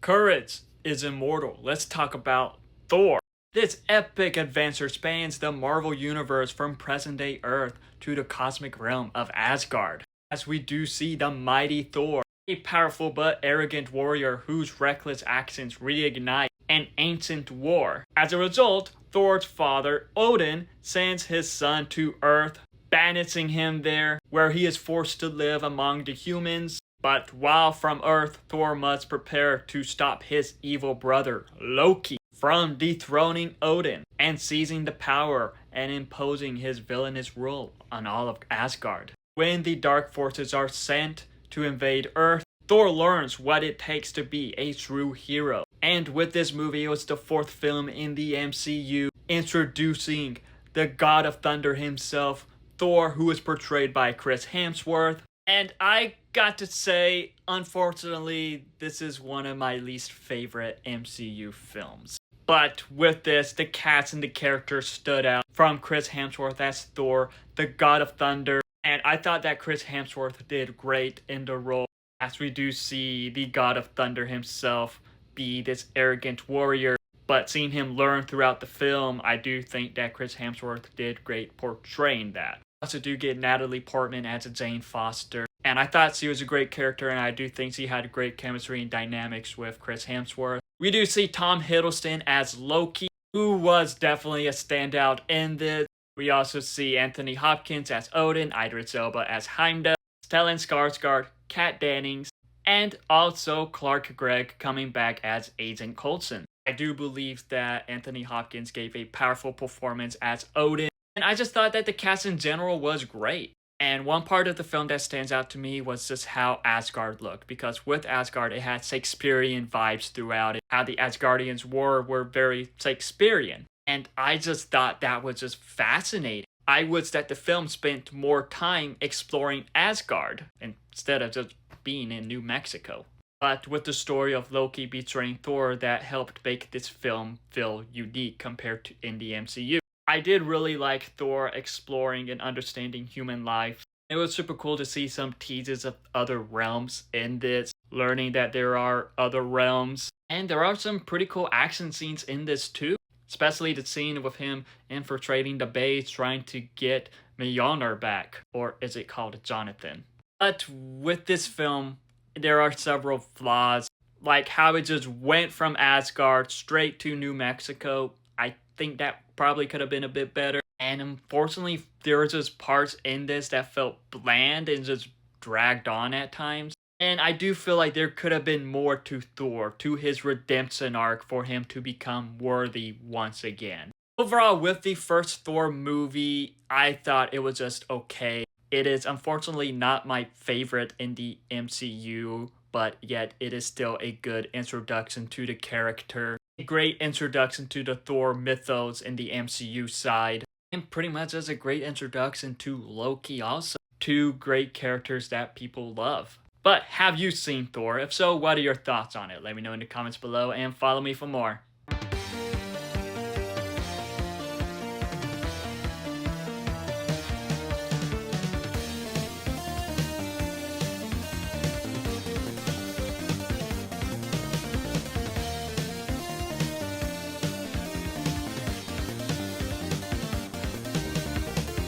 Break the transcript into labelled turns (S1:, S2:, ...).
S1: Courage is immortal. Let's talk about Thor. This epic adventure spans the Marvel Universe from present-day Earth to the cosmic realm of Asgard, as we do see the mighty Thor, a powerful but arrogant warrior whose reckless actions reignite an ancient war. As a result, Thor's father, Odin, sends his son to Earth, banishing him there, where he is forced to live among the humans. But while from Earth, Thor must prepare to stop his evil brother, Loki, from dethroning Odin and seizing the power and imposing his villainous rule on all of Asgard. When the dark forces are sent to invade Earth, Thor learns what it takes to be a true hero. And with this movie, it was the fourth film in the MCU introducing the God of Thunder himself, Thor, who is portrayed by Chris Hemsworth. And I got to say, unfortunately, this is one of my least favorite MCU films. But with this, the cast and the characters stood out, from Chris Hemsworth as Thor, the God of Thunder. And I thought that Chris Hemsworth did great in the role, as we do see the God of Thunder himself be this arrogant warrior. But seeing him learn throughout the film, I do think that Chris Hemsworth did great portraying that. I also do get Natalie Portman as a Jane Foster. And I thought she was a great character, and I do think she had great chemistry and dynamics with Chris Hemsworth. We do see Tom Hiddleston as Loki, who was definitely a standout in this. We also see Anthony Hopkins as Odin, Idris Elba as Heimdall, Stellan Skarsgård, Kat Dennings, and also Clark Gregg coming back as Agent Coulson. I do believe that Anthony Hopkins gave a powerful performance as Odin, and I just thought that the cast in general was great. And one part of the film that stands out to me was just how Asgard looked, because with Asgard it had Shakespearean vibes throughout it, how the Asgardians were very Shakespearean. And I just thought that was just fascinating. I wish that the film spent more time exploring Asgard instead of just being in New Mexico. But with the story of Loki betraying Thor, that helped make this film feel unique compared to in the MCU. I did really like Thor exploring and understanding human life. It was super cool to see some teases of other realms in this, learning that there are other realms. And there are some pretty cool action scenes in this too, especially the scene with him infiltrating the base trying to get Mjolnir back, or is it called Jonathan? But with this film, there are several flaws, like how it just went from Asgard straight to New Mexico. I think that probably could have been a bit better. And unfortunately, there were just parts in this that felt bland and just dragged on at times. And I do feel like there could have been more to Thor, to his redemption arc, for him to become worthy once again. Overall, with the first Thor movie, I thought it was just okay. It is unfortunately not my favorite in the MCU, but yet it is still a good introduction to the character. A great introduction to the Thor mythos in the MCU side. And pretty much as a great introduction to Loki also. Two great characters that people love. But have you seen Thor? If so, what are your thoughts on it? Let me know in the comments below and follow me for more.